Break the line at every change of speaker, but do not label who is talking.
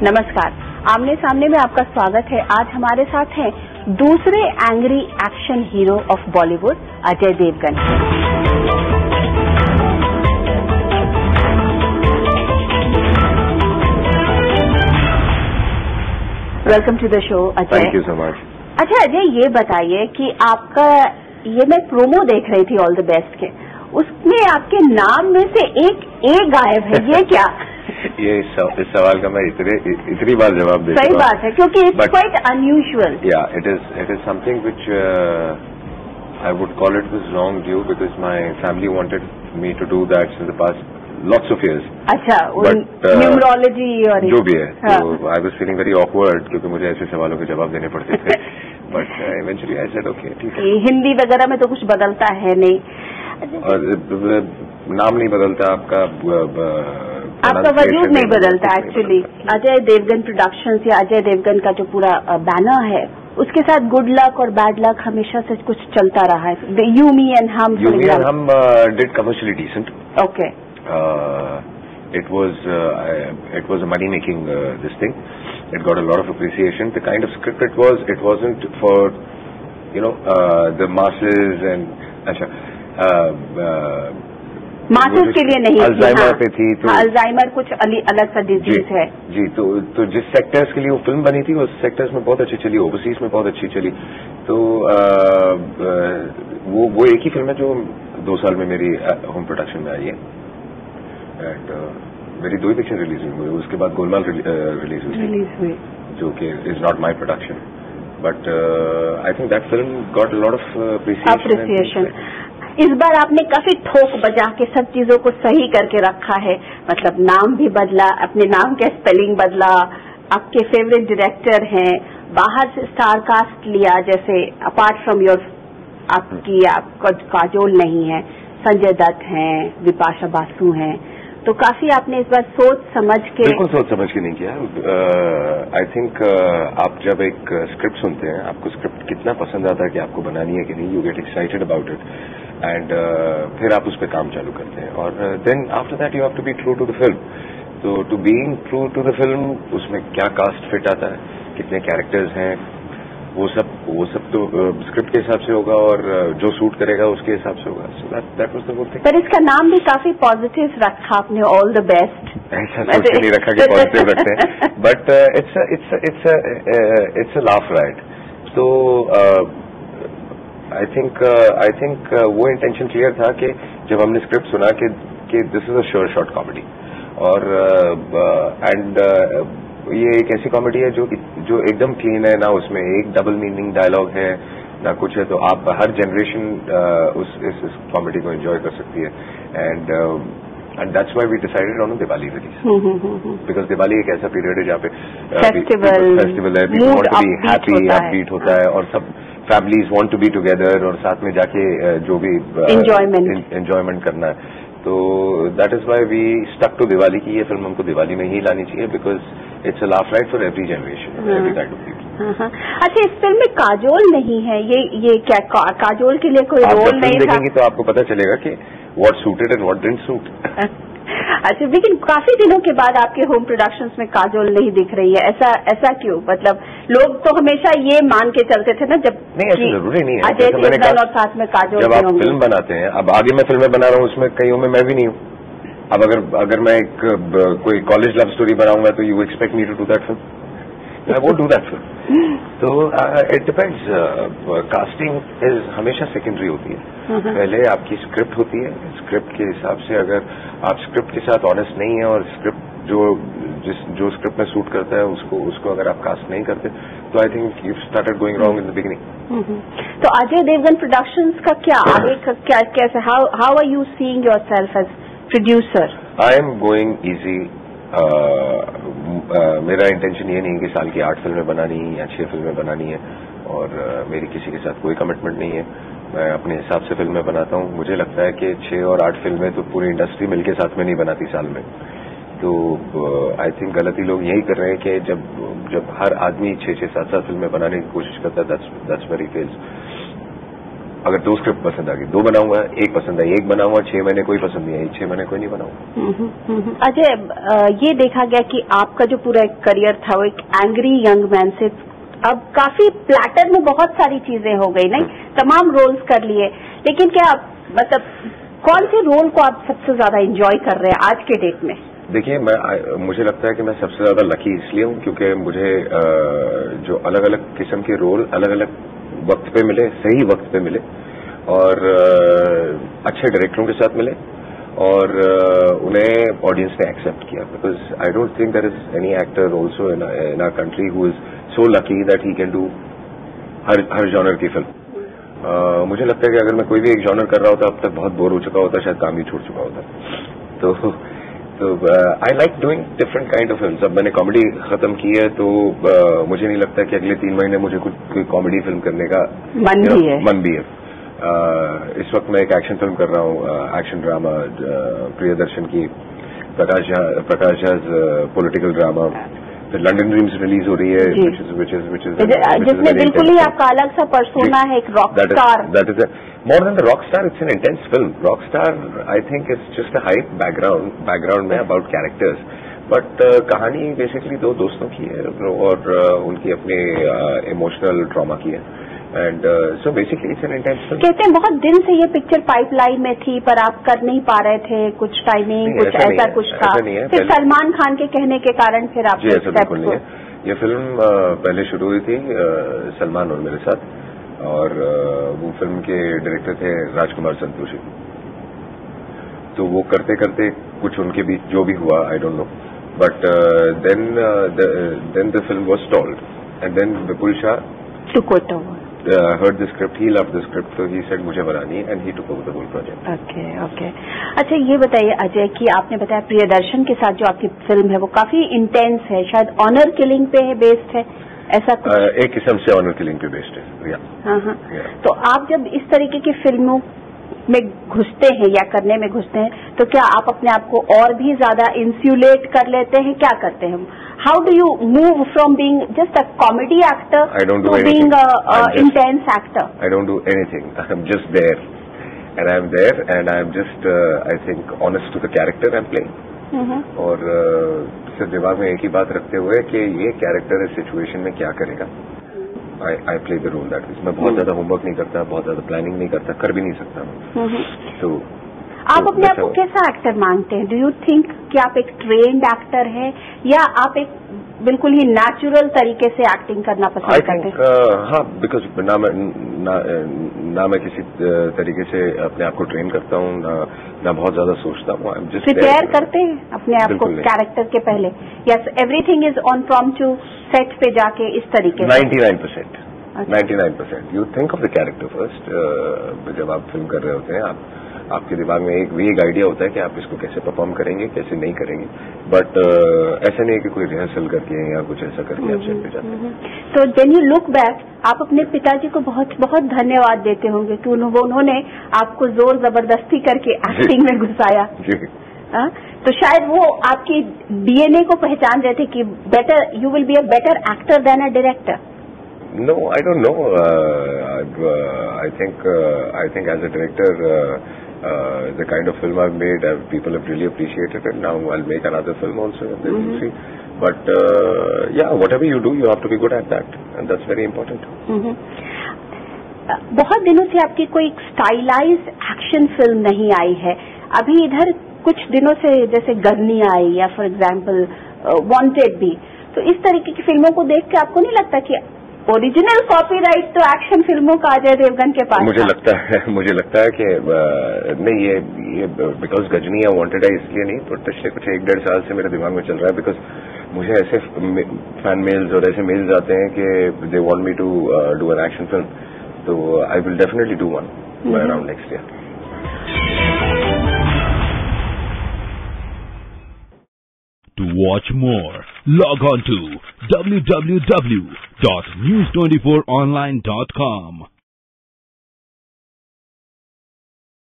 नमस्कार, आमने सामने में आपका स्वागत है। आज हमारे साथ हैं दूसरे angry action hero of Bollywood Ajay Devgan. Welcome to the show Ajay.
Thank you so much.
अच्छा अजय, ये बताइए कि आपका ये मैं प्रोमो देख रही थी ऑल द बेस्ट के, उसमें आपके नाम में से एक ए गायब है, ये क्या?
ये इस सवाल का मैं इतनी बार जवाब देता हूं।
सही बात है, क्योंकि it's quite unusual.
Yeah it is something which I would call it was long due because my family wanted me to do that in the past lots of years.
अच्छा, न्यूमरोलॉजी और
जो भी है, तो I was feeling very awkward क्योंकि मुझे ऐसे सवालों के जवाब देने पड़ते थे। But eventually I said okay, ठीक है।
हिंदी वगैरह में तो कुछ बदलता है नहीं,
और नाम नहीं बदलता, आपका
वजूद नहीं बदलता एक्चुअली। अजय देवगन प्रोडक्शंस या अजय देवगन का जो पूरा बैनर है, उसके साथ गुड लक और बैड लक हमेशा से कुछ चलता रहा है। You me and Hum
did commercially decent.
Okay.
It was a money making this thing. It got a lot of appreciation. The kind of script it wasn't for the masses and
मासूस के लिए नहीं।
Alzheimer पे थी, तो
Alzheimer कुछ अलग सा disease है
जी। तो जिस सेक्टर्स के लिए वो फिल्म बनी थी, उस सेक्टर्स में बहुत अच्छी चली, ओवरसीज में बहुत अच्छी चली। तो वो एक ही फिल्म है जो 2 साल में मेरी होम प्रोडक्शन में आई है। एंड मेरी 2 ही पिक्चर रिलीज हुई, उसके बाद गोलमाल रिलीज हुई, जो कि is not my production. But I think that film got lot of appreciation.
इस बार आपने काफी ठोक बजा के सब चीजों को सही करके रखा है, मतलब नाम भी बदला, अपने नाम का स्पेलिंग बदला, आपके फेवरेट डायरेक्टर हैं, बाहर से स्टार कास्ट लिया, जैसे अपार्ट फ्रॉम योर आपका काजोल नहीं है, संजय दत्त हैं, विपाशा बासु हैं, तो काफी आपने इस बार सोच समझ के।
बिल्कुल सोच समझ के नहीं किया। आई थिंक आप जब एक स्क्रिप्ट सुनते हैं, आपको स्क्रिप्ट कितना पसंद आता है कि आपको बनानी है कि नहीं, you get excited about it and फिर आप उस पर काम चालू करते हैं, और then after that you have to be true to the film. तो to being true to the film, उसमें क्या कास्ट फिट आता है, कितने कैरेक्टर्स हैं, वो सब तो स्क्रिप्ट के हिसाब से होगा, और जो सूट करेगा उसके हिसाब से होगा। So that was the whole thing.
पर इसका नाम भी काफी पॉजिटिव रखा आपने, ऑल द बेस्ट।
ऐसा सोच के नहीं रखा कि पॉजिटिव रखते हैं, but it's a laugh ride. तो आई थिंक वो इंटेंशन क्लियर था कि जब हमने स्क्रिप्ट सुना कि this is a sure shot comedy, और ये एक ऐसी कॉमेडी है जो एकदम क्लीन है, ना उसमें एक डबल मीनिंग डायलॉग है ना कुछ है, तो आप हर जनरेशन इस कॉमेडी को एंजॉय कर सकती है। And that's why we decided on Diwali release, because Diwali एक ऐसा पीरियड है जहाँ पे फेस्टिवल है, people want to be happy, upbeat होता है, और सब families want to be together, और साथ में जाके जो भी एंजॉयमेंट करना है। तो that is why we stuck to Diwali की ये फिल्म हमको दिवाली में ही लानी चाहिए, because it's a laugh ride for every generation, every kind of people.
अच्छा, इस फिल्म में काजोल नहीं है, ये क्या काजोल के लिए कोई रोल नहीं था?
देखेंगे तो आपको पता चलेगा कि what suited and what didn't suit.
अच्छा, लेकिन काफी दिनों के बाद आपके होम प्रोडक्शंस में काजोल नहीं दिख रही है, ऐसा क्यों? मतलब लोग तो हमेशा ये मान के चलते थे ना, जब
नहीं, ऐसा जरूरी नहीं है।
अजय देवगन और साथ में काजोल।
जब आप फिल्म बनाते हैं, अब आगे मैं फिल्में बना रहा हूँ, उसमें कईयों में मैं भी नहीं हूँ। अब अगर मैं कोई कॉलेज लव स्टोरी बनाऊंगा, तो you expect me to do that film, I won't do that film. तो इट डिपेंड्स। कास्टिंग इज हमेशा सेकेंडरी होती है, पहले आपकी स्क्रिप्ट होती है। स्क्रिप्ट के हिसाब से अगर आप स्क्रिप्ट के साथ ऑनेस्ट नहीं है, और स्क्रिप्ट जो स्क्रिप्ट में सूट करता है उसको अगर आप कास्ट नहीं करते, तो I think you started going wrong in the beginning.
तो अजय देवगन प्रोडक्शंस का क्या आगे का कैसे, how are you seeing yourself as producer?
I am going easy. मेरा इंटेंशन ये नहीं कि साल की 8 फिल्में बनानी या 6 फिल्में बनानी है, और मेरी किसी के साथ कोई कमिटमेंट नहीं है। मैं अपने हिसाब से फिल्में बनाता हूँ। मुझे लगता है कि 6 और 8 फिल्में तो पूरी इंडस्ट्री मिलके साथ में नहीं बनाती साल में। तो आई थिंक गलती लोग यही कर रहे हैं कि जब हर आदमी 6-6, 7-7 फिल्में बनाने की कोशिश करता है, दैट्स वेरी फेल्स। अगर 2 स्क्रिप्ट पसंद आ गई 2 बनाऊंगा, 1 पसंद आई 1 बनाऊंगा, 6 महीने कोई पसंद नहीं आई 6 महीने कोई नहीं बनाऊंगा।
अजय, ये देखा गया कि आपका जो पूरा एक करियर था वो एक एंग्री यंग मैन से अब काफी प्लेटर में बहुत सारी चीजें हो गई, नहीं? तमाम रोल्स कर लिए, लेकिन क्या मतलब कौन से रोल को आप सबसे ज्यादा एंजॉय कर रहे हैं आज के डेट में?
देखिए, मुझे लगता है कि मैं सबसे ज्यादा लकी इसलिए हूँ क्योंकि मुझे जो अलग अलग किस्म के रोल अलग अलग वक्त पे मिले, सही वक्त पे मिले और अच्छे डायरेक्टरों के साथ मिले और उन्हें ऑडियंस ने एक्सेप्ट किया। Because I don't think there is any actor also in our country who is so lucky that he can do हर जॉनर की फिल्म। मुझे लगता है कि अगर मैं कोई भी एक जॉनर कर रहा होता अब तक बहुत बोर हो चुका होता, शायद काम ही छोड़ चुका होता। तो I like doing different kind of film. अब मैंने कॉमेडी खत्म की है तो मुझे नहीं लगता कि अगले 3 महीने मुझे कोई कॉमेडी फिल्म करने का मन भी है। इस वक्त मैं एक एक्शन फिल्म कर रहा हूँ, एक्शन ड्रामा, प्रियदर्शन की, प्रकाश झा पॉलिटिकल ड्रामा। फिर लंडन ड्रीम्स रिलीज हो रही है,
जिसमें बिल्कुल ही आपका अलग सा पर्सोना है, एक rock star.
That is more than the rock star, it's an intense film. Rock star I think it's just a hype background में अबाउट कैरेक्टर्स, बट कहानी बेसिकली 2 दोस्तों की है और उनकी अपने इमोशनल ट्रॉमा की है। And so basically it's an intense film.
कहते हैं बहुत दिन से ये पिक्चर पाइपलाइन में थी पर आप कर नहीं पा रहे थे, कुछ टाइमिंग कुछ ऐसा कुछ था, फिर सलमान खान के कहने के कारण फिर आप
जी ऐसा बिल्कुल नहीं है। ये फिल्म पहले शुरू हुई थी सलमान और मेरे साथ और वो फिल्म के डायरेक्टर थे राजकुमार संतोषी। तो वो करते करते कुछ उनके बीच जो भी हुआ I don't know, but then the film was stalled and then Vipul Shah
took it over.
Heard the script, he loved the script, so he said मुझे बनानी है and he took over the whole project.
Okay. अच्छा, ये बताइए अजय कि आपने बताया प्रियदर्शन के साथ जो आपकी फिल्म है वो काफी इंटेंस है, शायद ऑनर किलिंग पे है बेस्ड है, ऐसा कुछ?
एक किस्म से ऑनर किलिंग पे बेस्ड है।
हाँ। तो आप जब इस तरीके की फिल्मों में घुसते हैं या करने में घुसते हैं तो क्या आप अपने आप को और भी ज्यादा इंसुलेट कर लेते हैं? क्या करते हैं? How do you move from being just a comedy actor to being an intense actor?
I don't do anything. I'm just there. And I'm there and I'm just, I think, honest to the character I'm playing. और सिर्फ दिमाग में एक ही बात रखते हुए कि ये कैरेक्टर इस सिचुएशन में क्या करेगा। I play the role that is. मैं बहुत ज्यादा होमवर्क नहीं करता, बहुत ज्यादा प्लानिंग नहीं करता, कर भी नहीं सकता मैं। तो
आप अपने आप को कैसा एक्टर मानते हैं? डू यू थिंक कि आप एक ट्रेन्ड एक्टर हैं या आप एक बिल्कुल ही नेचुरल तरीके से एक्टिंग करना पसंद करते हैं?
हाँ, बिकॉज ना मैं किसी तरीके से अपने आप को ट्रेन करता हूँ, ना बहुत ज्यादा सोचता हूँ।
प्रिपेयर करते हैं अपने आप को कैरेक्टर के पहले? Yes, everything is on from to set पे जाके इस तरीके से?
99%। You think of the character first. जब आप फिल्म कर रहे होते हैं आपके दिमाग में एक आइडिया होता है कि आप इसको कैसे परफॉर्म करेंगे, कैसे नहीं करेंगे, बट ऐसा नहीं है कि कोई रिहर्सल करके या कुछ ऐसा करके आप सेट पे जाते हैं।
तो व्हेन यू लुक बैक, आप अपने पिताजी को बहुत बहुत धन्यवाद देते होंगे कि उन्होंने आपको जोर जबरदस्ती करके एक्टिंग में घुसाया। तो शायद वो आपकी डीएनए को पहचान रहे थे कि better you will be a better actor than a director.
No, I don't know. I think as a director, the kind of film I've made, people have really appreciated it. Now I'll make another film also, and then we'll see. But yeah, whatever you do, you have to be good at that, and that's very important.
बहुत दिनों से आपकी कोई stylised action film नहीं आई है। अभी इधर कुछ दिनों से जैसे गजनी आई या फॉर एग्जाम्पल वांटेड भी, तो इस तरीके की फिल्मों को देख के आपको नहीं लगता कि ओरिजिनल कॉपीराइट तो एक्शन फिल्मों का अजय देवगन के पास?
मुझे लगता है कि नहीं, ये बिकॉज गजनी या वांटेड है इसलिए नहीं, तो पिछले कुछ 1-1.5 साल से मेरे दिमाग में चल रहा है। बिकॉज मुझे ऐसे फैन मेल्स और ऐसे मेल्स आते हैं कि they want me to do an action film, तो I will definitely do one around next year.
To watch more, log on to www.news24online.com.